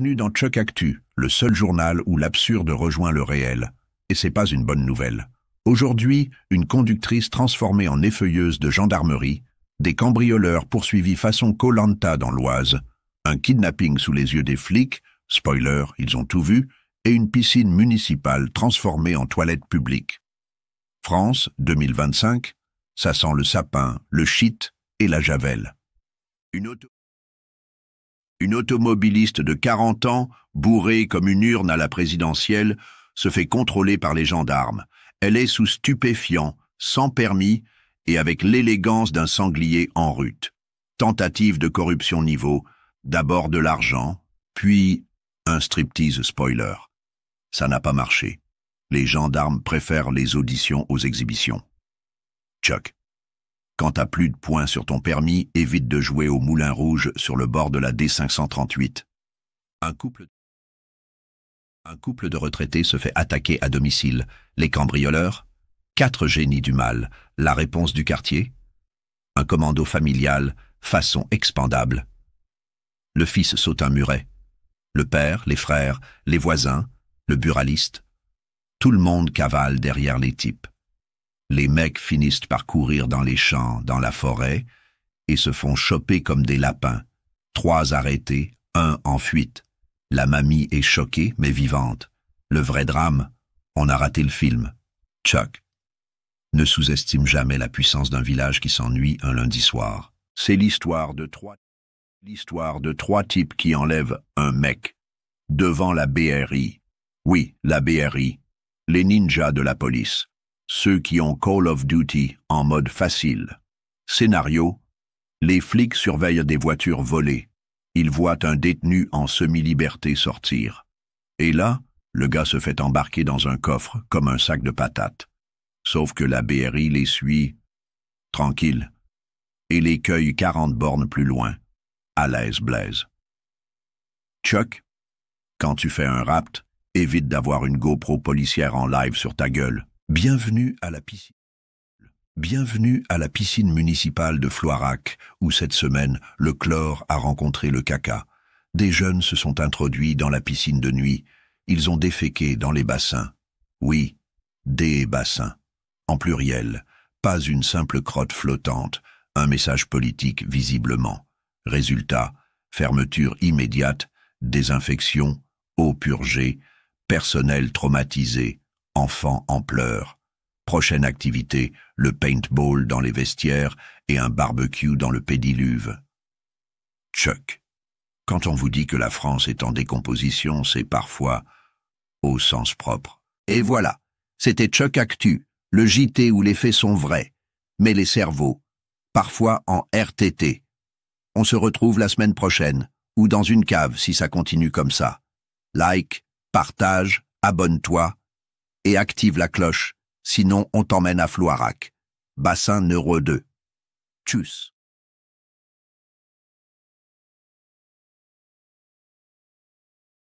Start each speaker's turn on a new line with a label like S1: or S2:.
S1: Bienvenue dans Chuck Actu, le seul journal où l'absurde rejoint le réel. Et c'est pas une bonne nouvelle. Aujourd'hui, une conductrice transformée en effeuilleuse de gendarmerie, des cambrioleurs poursuivis façon Koh-Lanta dans l'Oise, un kidnapping sous les yeux des flics, spoiler, ils ont tout vu, et une piscine municipale transformée en toilette publique. France, 2025, ça sent le sapin, le shit et la javel. Une automobiliste de 40 ans, bourrée comme une urne à la présidentielle, se fait contrôler par les gendarmes. Elle est sous stupéfiants, sans permis et avec l'élégance d'un sanglier en rut. Tentative de corruption niveau, d'abord de l'argent, puis un striptease spoiler. Ça n'a pas marché. Les gendarmes préfèrent les auditions aux exhibitions. Chuck. Quand t'as plus de points sur ton permis, évite de jouer au Moulin Rouge sur le bord de la D538. Un couple de retraités se fait attaquer à domicile. Les cambrioleurs? 4 génies du mal. La réponse du quartier? Un commando familial, façon expandable. Le fils saute un muret. Le père, les frères, les voisins, le buraliste. Tout le monde cavale derrière les types. Les mecs finissent par courir dans les champs, dans la forêt, et se font choper comme des lapins. 3 arrêtés, 1 en fuite. La mamie est choquée, mais vivante. Le vrai drame, on a raté le film. Chuck. Ne sous-estime jamais la puissance d'un village qui s'ennuie un lundi soir. C'est l'histoire de 3 types qui enlèvent un mec. Devant la BRI. Oui, la BRI. Les ninjas de la police. Ceux qui ont Call of Duty en mode facile. Scénario: les flics surveillent des voitures volées. Ils voient un détenu en semi-liberté sortir. Et là, le gars se fait embarquer dans un coffre comme un sac de patates. Sauf que la BRI les suit tranquille et les cueille 40 bornes plus loin, à l'aise Blaise. Chuck, quand tu fais un rapt, évite d'avoir une GoPro policière en live sur ta gueule. Bienvenue à la piscine. Bienvenue à la piscine municipale de Floirac, où cette semaine, le chlore a rencontré le caca. Des jeunes se sont introduits dans la piscine de nuit. Ils ont déféqué dans les bassins. Oui, des bassins. En pluriel, pas une simple crotte flottante, un message politique visiblement. Résultat, fermeture immédiate, désinfection, eau purgée, personnel traumatisé, enfants en pleurs. Prochaine activité, le paintball dans les vestiaires et un barbecue dans le pédiluve. Chuck. Quand on vous dit que la France est en décomposition, c'est parfois au sens propre. Et voilà, c'était Chuck Actu, le JT où les faits sont vrais, mais les cerveaux, parfois en RTT. On se retrouve la semaine prochaine, ou dans une cave si ça continue comme ça. Like, partage, abonne-toi et active la cloche, sinon on t'emmène à Floirac. Bassin Neuro 2. Tchuss.